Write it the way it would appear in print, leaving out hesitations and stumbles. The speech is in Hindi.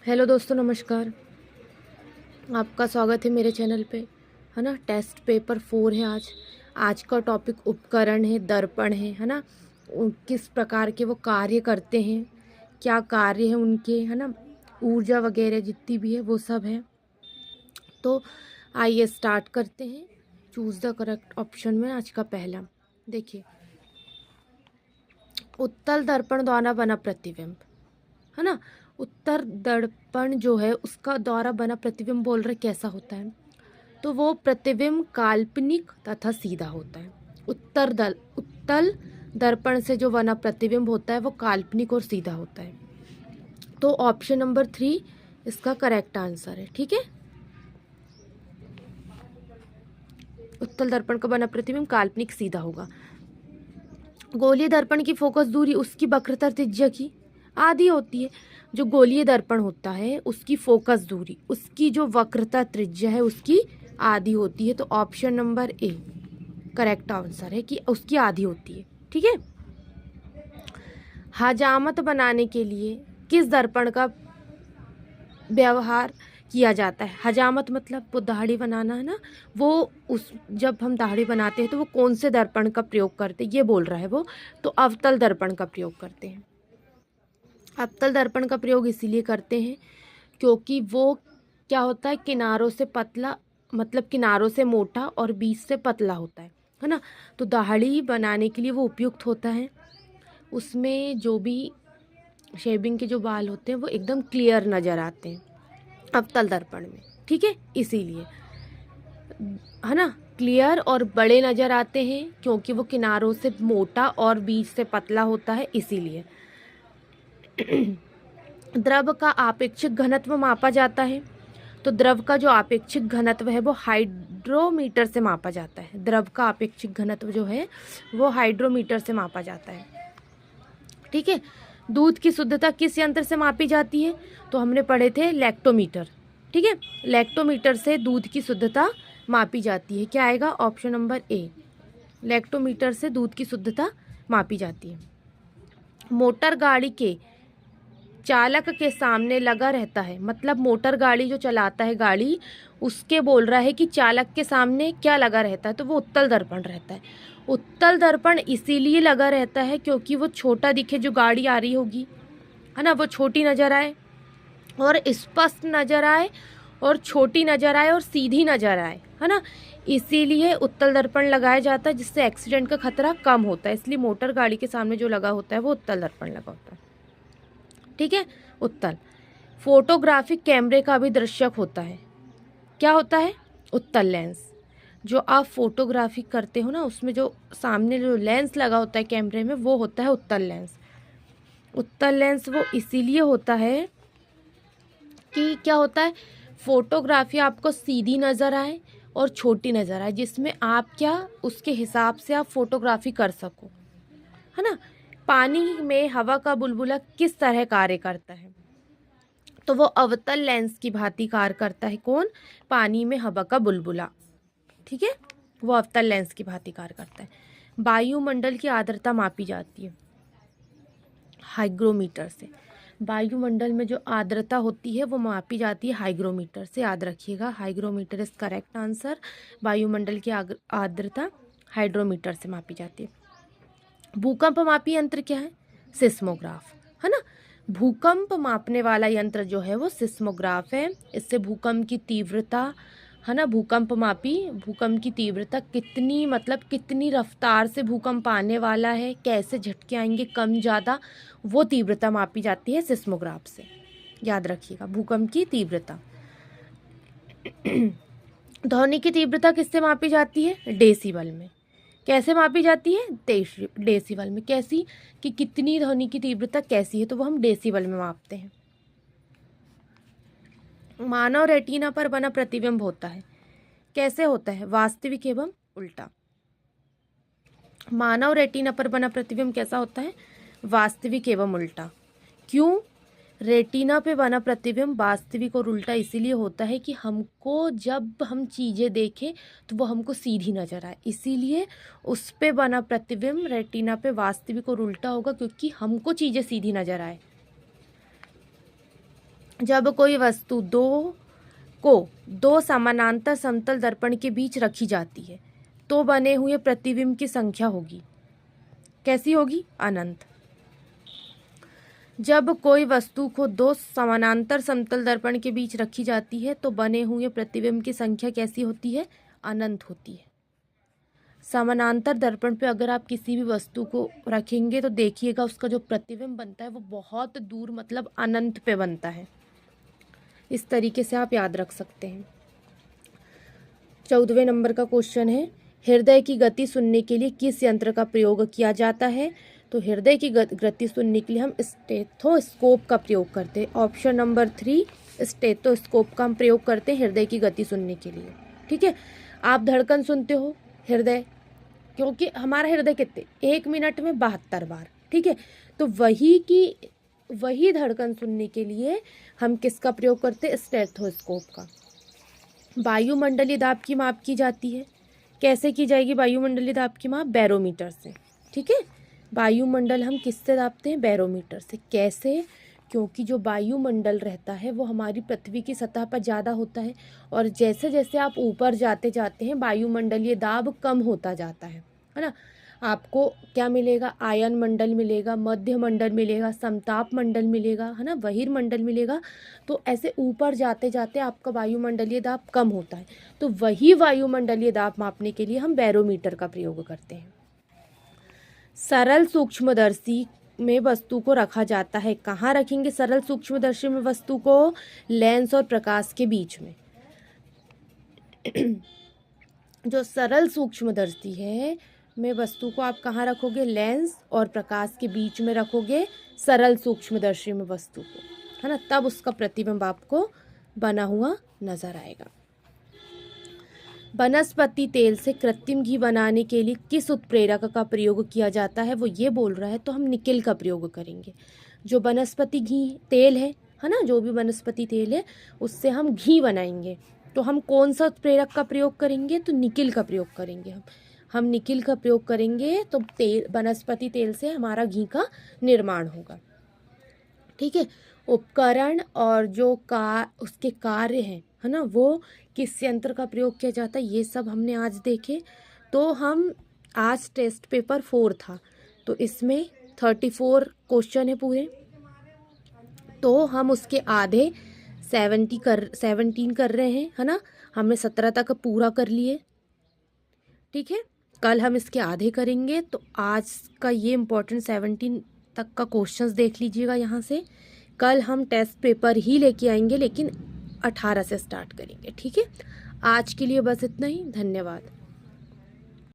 हेलो दोस्तों, नमस्कार। आपका स्वागत है मेरे चैनल पे, है ना। टेस्ट पेपर 4 है आज। आज का टॉपिक उपकरण है, दर्पण है ना। किस प्रकार के वो कार्य करते हैं, क्या कार्य है उनके, है ना। ऊर्जा वगैरह जितनी भी है वो सब है। तो आइए स्टार्ट करते हैं। चूज़ द करेक्ट ऑप्शन में आज का पहला देखिए, उत्तल दर्पण द्वारा बना प्रतिबिंब, है ना। उत्तर दर्पण जो है उसका द्वारा बना प्रतिबिंब बोल रहे कैसा होता है, तो वो प्रतिबिंब काल्पनिक तथा सीधा होता है। उत्तल दर्पण से जो बना प्रतिबिंब होता है वो काल्पनिक और सीधा होता है। तो ऑप्शन नंबर 3 इसका करेक्ट आंसर है। ठीक है, उत्तल दर्पण का बना प्रतिबिंब काल्पनिक सीधा होगा। गोलीय दर्पण की फोकस दूरी उसकी वक्रता त्रिज्या की आधी होती है। जो गोलीय दर्पण होता है उसकी फोकस दूरी, उसकी जो वक्रता त्रिज्या है उसकी आधी होती है। तो option number A correct answer है कि उसकी आधी होती है। ठीक है, हजामत बनाने के लिए किस दर्पण का व्यवहार किया जाता है। हजामत मतलब वो दाढ़ी बनाना, है ना। वो उस जब हम दाढ़ी बनाते हैं तो वो कौन से दर्पण का प्रयोग करते हैं ये बोल रहा है वो। तो अवतल दर्पण का प्रयोग करते हैं। अवतल दर्पण का प्रयोग इसीलिए करते हैं क्योंकि वो क्या होता है, किनारों से पतला, मतलब किनारों से मोटा और बीच से पतला होता है ना। तो दाढ़ी बनाने के लिए वो उपयुक्त होता है। उसमें जो भी शेविंग के जो बाल होते हैं वो एकदम क्लियर नज़र आते हैं अवतल दर्पण में। ठीक है, इसीलिए, है ना, क्लियर और बड़े नज़र आते हैं क्योंकि वो किनारों से मोटा और बीच से पतला होता है, इसीलिए। द्रव का आपेक्षिक घनत्व मापा जाता है। तो द्रव का जो आपेक्षिक घनत्व है वो हाइड्रोमीटर से मापा जाता है। द्रव का आपेक्षिक घनत्व जो है वो हाइड्रोमीटर से मापा जाता है। ठीक है, दूध की शुद्धता किस यंत्र से मापी जाती है, तो हमने पढ़े थे लैक्टोमीटर। ठीक है, लैक्टोमीटर से दूध की शुद्धता मापी जाती है। क्या आएगा, ऑप्शन नंबर ए, लैक्टोमीटर से दूध की शुद्धता मापी जाती है। मोटर गाड़ी के चालक के सामने लगा रहता है, मतलब मोटर गाड़ी जो चलाता है गाड़ी, उसके बोल रहा है कि चालक के सामने क्या लगा रहता है, तो वो उत्तल दर्पण रहता है। उत्तल दर्पण इसीलिए लगा रहता है क्योंकि वो छोटा दिखे, जो गाड़ी आ रही होगी, है ना, वो छोटी नज़र आए और स्पष्ट नज़र आए और छोटी नज़र आए और सीधी नज़र आए, है ना। इसीलिए उत्तल दर्पण लगाया जाता है जिससे एक्सीडेंट का खतरा कम होता है। इसलिए मोटर गाड़ी के सामने जो लगा होता है वो उत्तल दर्पण लगा होता है। ठीक है, उत्तल। फोटोग्राफिक कैमरे का भी दृश्यक होता है। क्या होता है, उत्तल लेंस। जो आप फोटोग्राफी करते हो ना, उसमें जो सामने जो लेंस लगा होता है कैमरे में वो होता है उत्तल लेंस। उत्तल लेंस वो इसीलिए होता है कि क्या होता है, फोटोग्राफी आपको सीधी नज़र आए और छोटी नज़र आए, जिसमें आप क्या उसके हिसाब से आप फोटोग्राफी कर सको, है ना। पानी में हवा का बुलबुला किस तरह कार्य करता है, तो वो अवतल लेंस की भांति कार्य करता है। कौन, पानी में हवा का बुलबुला। ठीक है, वो अवतल लेंस की भांति कार्य करता है। वायुमंडल की आर्द्रता मापी जाती है हाइग्रोमीटर से। वायुमंडल में जो आर्द्रता होती है वो मापी जाती है हाइग्रोमीटर से, याद रखिएगा, हाइग्रोमीटर इज करेक्ट आंसर। वायुमंडल की आर्द्रता हाइड्रोमीटर से मापी जाती है। भूकंप मापी यंत्र क्या है, सिस्मोग्राफ, है ना। भूकंप मापने वाला यंत्र जो है वो सिस्मोग्राफ है। इससे भूकंप की तीव्रता, है ना, भूकंप की तीव्रता कितनी, मतलब कितनी रफ्तार से भूकंप आने वाला है, कैसे झटके आएंगे, कम ज़्यादा, वो तीव्रता मापी जाती है सिस्मोग्राफ से। याद रखिएगा, भूकंप की तीव्रता। ध्वनि की तीव्रता किससे मापी जाती है, डेसिबल में। कैसे मापी जाती है, डेसिबल में। कैसी, कि कितनी ध्वनि की तीव्रता कैसी है, तो वो हम डेसिबल में मापते हैं। मानव रेटिना पर बना प्रतिबिंब होता है, कैसे होता है, वास्तविक एवं उल्टा। मानव रेटिना पर बना प्रतिबिंब कैसा होता है, वास्तविक एवं उल्टा। क्यों, रेटिना पे बना प्रतिबिंब वास्तविक और उल्टा इसीलिए होता है कि हमको जब हम चीज़ें देखें तो वो हमको सीधी नज़र आए, इसीलिए उस पे बना प्रतिबिंब रेटिना पे वास्तविक और उल्टा होगा, क्योंकि हमको चीज़ें सीधी नज़र आए। जब कोई वस्तु दो समानांतर समतल दर्पण के बीच रखी जाती है तो बने हुए प्रतिबिंब की संख्या होगी, कैसी होगी? अनंत। जब कोई वस्तु को दो समानांतर समतल दर्पण के बीच रखी जाती है तो बने हुए प्रतिबिंब की संख्या कैसी होती है? अनंत होती है। समानांतर दर्पण पे अगर आप किसी भी वस्तु को रखेंगे तो देखिएगा उसका जो प्रतिबिंब बनता है वो बहुत दूर, मतलब अनंत पे बनता है। इस तरीके से आप याद रख सकते हैं। 14वें नंबर का क्वेश्चन है, हृदय की गति सुनने के लिए किस यंत्र का प्रयोग किया जाता है? तो हृदय की गति सुनने के लिए हम स्टेथोस्कोप का प्रयोग करते हैं। ऑप्शन नंबर 3, स्टेथोस्कोप का हम प्रयोग करते हैं हृदय की गति सुनने के लिए। ठीक है, आप धड़कन सुनते हो, हृदय, क्योंकि हमारा हृदय कितने 1 मिनट में 72 बार। ठीक है, तो वही धड़कन सुनने के लिए हम किसका प्रयोग करते हैं? स्टेथोस्कोप का। वायुमंडलीय दाब की माप की जाती है, कैसे की जाएगी वायुमंडलीय दाब की माप? बैरोमीटर से। ठीक है, वायुमंडल हम किससे नापते हैं? बैरोमीटर से। कैसे? क्योंकि जो वायुमंडल रहता है वो हमारी पृथ्वी की सतह पर ज़्यादा होता है और जैसे जैसे आप ऊपर जाते जाते हैं वायुमंडलीय दाब कम होता जाता है ना। आपको क्या मिलेगा? आयन मंडल मिलेगा, मध्य मंडल मिलेगा, समताप मंडल मिलेगा, है ना, बहिर्मंडल मिलेगा। तो ऐसे ऊपर जाते जाते आपका वायुमंडलीय दाब कम होता है, तो वही वायुमंडलीय दाब मापने के लिए हम बैरोमीटर का प्रयोग करते हैं। सरल सूक्ष्मदर्शी में वस्तु को रखा जाता है, कहाँ रखेंगे सरल सूक्ष्मदर्शी में वस्तु को? लेंस और प्रकाश के बीच में। जो सरल सूक्ष्मदर्शी है में वस्तु को आप कहाँ रखोगे? लेंस और प्रकाश के बीच में रखोगे सरल सूक्ष्मदर्शी में वस्तु को, है ना, तब उसका प्रतिबिंब आपको बना हुआ नजर आएगा। वनस्पति तेल से कृत्रिम घी बनाने के लिए किस उत्प्रेरक का प्रयोग किया जाता है? वो ये बोल रहा है, तो हम निकिल का प्रयोग करेंगे। जो वनस्पति घी तेल है ना, जो भी वनस्पति तेल है उससे हम घी बनाएंगे, तो हम कौन सा उत्प्रेरक का प्रयोग करेंगे? तो निकिल का प्रयोग करेंगे। हम निकिल का प्रयोग करेंगे तो वनस्पति तेल से हमारा घी का निर्माण होगा। ठीक है, उपकरण और जो उसके कार्य हैं, है ना, वो किस यंत्र का प्रयोग किया जाता है, ये सब हमने आज देखे। तो हम आज टेस्ट पेपर 4 था, तो इसमें 34 क्वेश्चन है पूरे, तो हम उसके आधे 17 कर रहे हैं, है ना। हमने 17 तक पूरा कर लिए। ठीक है, कल हम इसके आधे करेंगे। तो आज का ये इम्पोर्टेंट 17 तक का क्वेश्चंस देख लीजिएगा यहाँ से। कल हम टेस्ट पेपर ही लेके आएंगे, लेकिन 18 से स्टार्ट करेंगे। ठीक है, आज के लिए बस इतना ही। धन्यवाद।